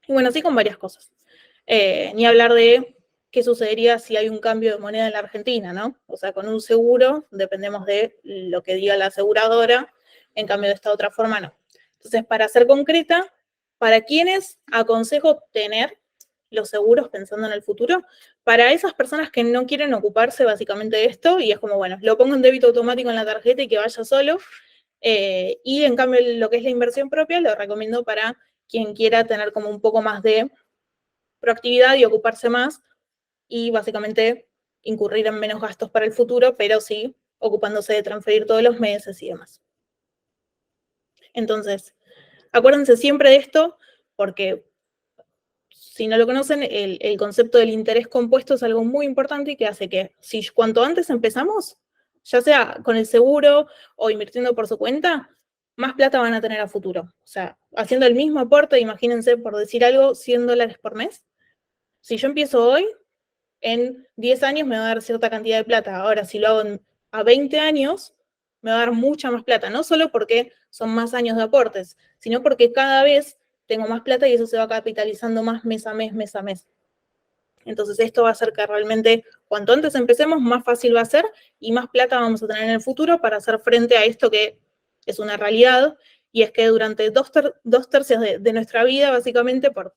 Y bueno, así con varias cosas. Ni hablar de qué sucedería si hay un cambio de moneda en la Argentina, ¿no? O sea, con un seguro dependemos de lo que diga la aseguradora, en cambio de esta otra forma no. Entonces, para ser concreta, ¿para quiénes aconsejo tener los seguros pensando en el futuro? Para esas personas que no quieren ocuparse básicamente de esto, y es como, bueno, lo pongo en débito automático en la tarjeta y que vaya solo, y en cambio lo que es la inversión propia lo recomiendo para quien quiera tener como un poco más de proactividad y ocuparse más y básicamente incurrir en menos gastos para el futuro, pero sí ocupándose de transferir todos los meses y demás. Entonces, Acuérdense siempre de esto, porque si no lo conocen, el concepto del interés compuesto es algo muy importante y que hace que si cuanto antes empezamos, ya sea con el seguro o invirtiendo por su cuenta, más plata van a tener a futuro. O sea, haciendo el mismo aporte, imagínense, por decir algo, $100 por mes. Si yo empiezo hoy, en 10 años me va a dar cierta cantidad de plata. Ahora, si lo hago a 20 años, me va a dar mucha más plata. No solo porque son más años de aportes, sino porque cada vez tengo más plata y eso se va capitalizando más mes a mes, mes a mes. Entonces esto va a hacer que realmente cuanto antes empecemos, más fácil va a ser y más plata vamos a tener en el futuro para hacer frente a esto que es una realidad, y es que durante dos tercios de nuestra vida, básicamente, por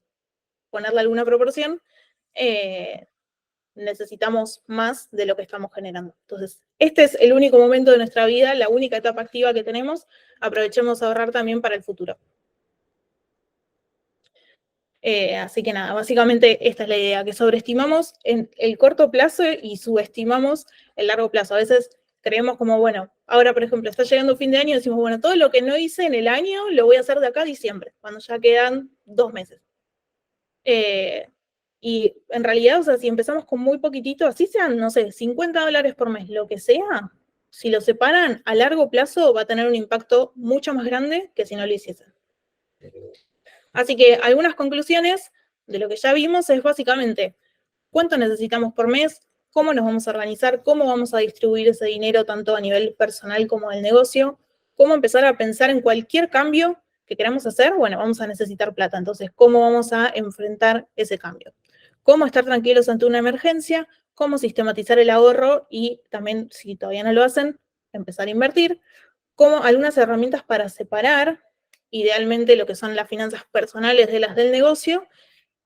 ponerle alguna proporción, necesitamos más de lo que estamos generando. Entonces, este es el único momento de nuestra vida, la única etapa activa que tenemos. Aprovechemos a ahorrar también para el futuro. Así que nada, básicamente esta es la idea, que sobreestimamos en el corto plazo y subestimamos el largo plazo. A veces creemos como, bueno, ahora por ejemplo está llegando fin de año y decimos, bueno, todo lo que no hice en el año lo voy a hacer de acá a diciembre, cuando ya quedan 2 meses. Y en realidad, o sea, si empezamos con muy poquitito, así sean, no sé, $50 por mes, lo que sea, si lo separan, a largo plazo va a tener un impacto mucho más grande que si no lo hiciesen. Así que algunas conclusiones de lo que ya vimos es básicamente cuánto necesitamos por mes, cómo nos vamos a organizar, cómo vamos a distribuir ese dinero tanto a nivel personal como del negocio, cómo empezar a pensar en cualquier cambio que queramos hacer. Bueno, vamos a necesitar plata, entonces, ¿cómo vamos a enfrentar ese cambio? Cómo estar tranquilos ante una emergencia, cómo sistematizar el ahorro y también, si todavía no lo hacen, empezar a invertir, como algunas herramientas para separar idealmente lo que son las finanzas personales de las del negocio.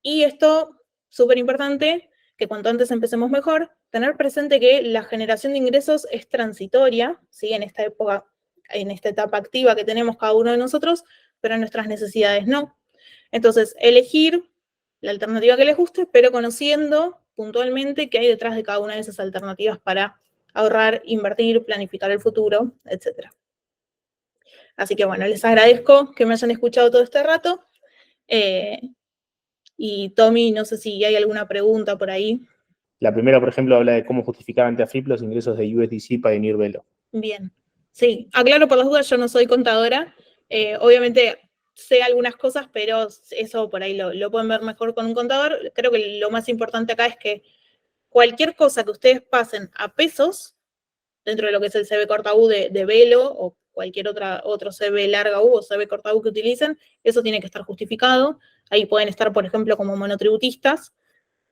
Y esto, súper importante, que cuanto antes empecemos mejor, tener presente que la generación de ingresos es transitoria, ¿sí? En esta época, en esta etapa activa que tenemos cada uno de nosotros, pero nuestras necesidades no. Entonces, elegir la alternativa que les guste, pero conociendo puntualmente qué hay detrás de cada una de esas alternativas para ahorrar, invertir, planificar el futuro, etc. Así que bueno, les agradezco que me hayan escuchado todo este rato. Y Tommy, no sé si hay alguna pregunta por ahí. La primera, por ejemplo, habla de cómo justificar ante AFIP los ingresos de USDC Pioneer Velo. Bien. Sí, aclaro por las dudas, yo no soy contadora. Obviamente sé algunas cosas, pero eso por ahí lo pueden ver mejor con un contador. Creo que lo más importante acá es que cualquier cosa que ustedes pasen a pesos, dentro de lo que es el CB corta U de Velo o cualquier otro CB larga U o CB corta U que utilicen, eso tiene que estar justificado. Ahí pueden estar, por ejemplo, como monotributistas.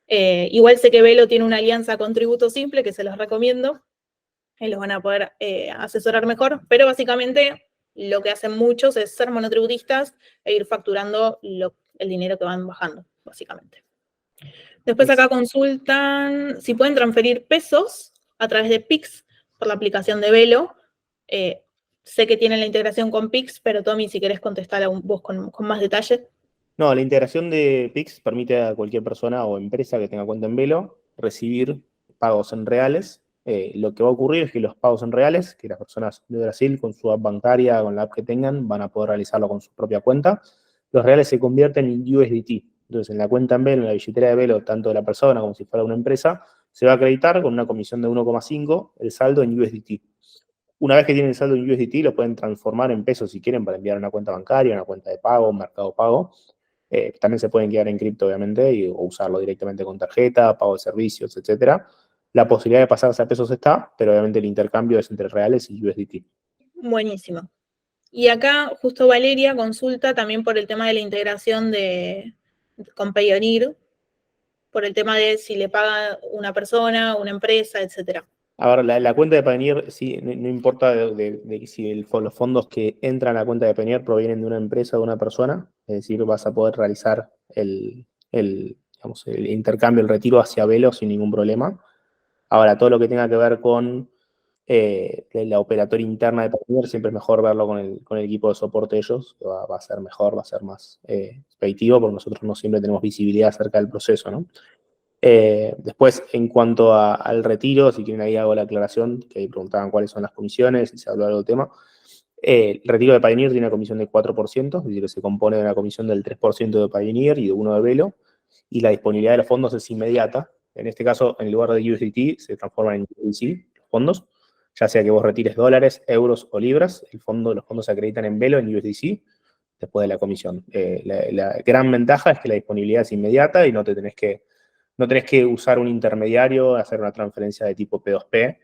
Igual sé que Velo tiene una alianza con Tributo Simple, que se los recomiendo. Los van a poder asesorar mejor, pero básicamente lo que hacen muchos es ser monotributistas e ir facturando el dinero que van bajando, básicamente. Después acá consultan si pueden transferir pesos a través de Pix por la aplicación de Velo. Sé que tienen la integración con Pix, pero Tommy, si querés contestar a vos con más detalle. No, la integración de Pix permite a cualquier persona o empresa que tenga cuenta en Velo recibir pagos en reales. Lo que va a ocurrir es que los pagos en reales, que las personas de Brasil con su app bancaria, con la app que tengan, van a poder realizarlo con su propia cuenta. Los reales se convierten en USDT. Entonces, en la cuenta en Velo, en la billetera de Velo, tanto de la persona como si fuera una empresa, se va a acreditar con una comisión de 1,5 el saldo en USDT. Una vez que tienen el saldo en USDT, lo pueden transformar en pesos si quieren para enviar a una cuenta bancaria, una cuenta de pago, un mercado pago. También se pueden quedar en cripto, obviamente, o usarlo directamente con tarjeta, pago de servicios, etc. La posibilidad de pasarse a pesos está, pero obviamente el intercambio es entre reales y USDT. Buenísimo. Y acá justo Valeria consulta también por el tema de la integración con Payoneer, por el tema de si le paga una persona, una empresa, etc. Ahora, la cuenta de Payoneer, sí, no importa si los fondos que entran a la cuenta de Payoneer provienen de una empresa o de una persona, es decir, vas a poder realizar digamos, el intercambio, el retiro hacia Velo sin ningún problema. Ahora, todo lo que tenga que ver con la operatoria interna de Payoneer, siempre es mejor verlo con el equipo de soporte de ellos, que va a ser mejor, va a ser más expeditivo, porque nosotros no siempre tenemos visibilidad acerca del proceso, ¿no? Después, en cuanto al retiro, si quieren ahí hago la aclaración, que ahí preguntaban cuáles son las comisiones, si se habló algo del tema. El retiro de Pioneer tiene una comisión del 4%, es decir, que se compone de una comisión del 3% de Pioneer y de 1% de Velo, y la disponibilidad de los fondos es inmediata. En este caso, en lugar de USDT, se transforman en USDC, los fondos, ya sea que vos retires dólares, euros o libras, los fondos se acreditan en Velo, en USDC, después de la comisión. La gran ventaja es que la disponibilidad es inmediata y no tenés que usar un intermediario, hacer una transferencia de tipo P2P,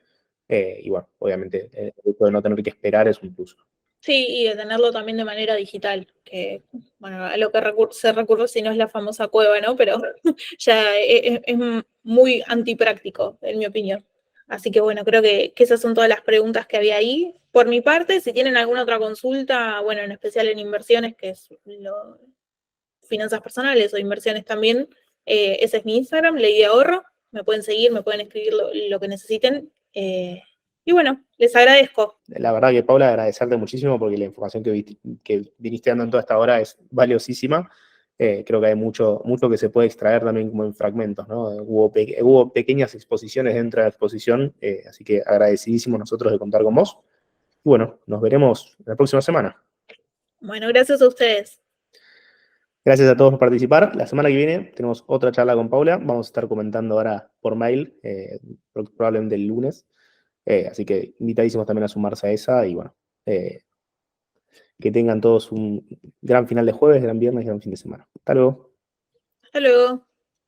y bueno, obviamente el hecho de no tener que esperar es un plus. Sí, y de tenerlo también de manera digital, que, bueno, a lo que se recurre si no es la famosa cueva, ¿no? Pero ya es muy antipráctico, en mi opinión. Así que bueno, creo que esas son todas las preguntas que había ahí. Por mi parte, si tienen alguna otra consulta, bueno, en especial en inversiones, que es finanzas personales o inversiones también, ese es mi Instagram, Ley de Ahorro. Me pueden seguir, me pueden escribir lo que necesiten. Y bueno, les agradezco. La verdad que, Paula, agradecerte muchísimo porque la información que viniste dando en toda esta hora es valiosísima. Creo que hay mucho que se puede extraer también como en fragmentos, ¿no? Hubo pequeñas exposiciones dentro de la exposición, así que agradecidísimos nosotros de contar con vos. Y bueno, nos veremos la próxima semana. Bueno, gracias a ustedes. Gracias a todos por participar. La semana que viene tenemos otra charla con Paula. Vamos a estar comentando ahora por mail, probablemente el lunes. Así que invitadísimos también a sumarse a esa y bueno, que tengan todos un gran final de jueves, gran viernes y gran fin de semana. Hasta luego. Hasta luego.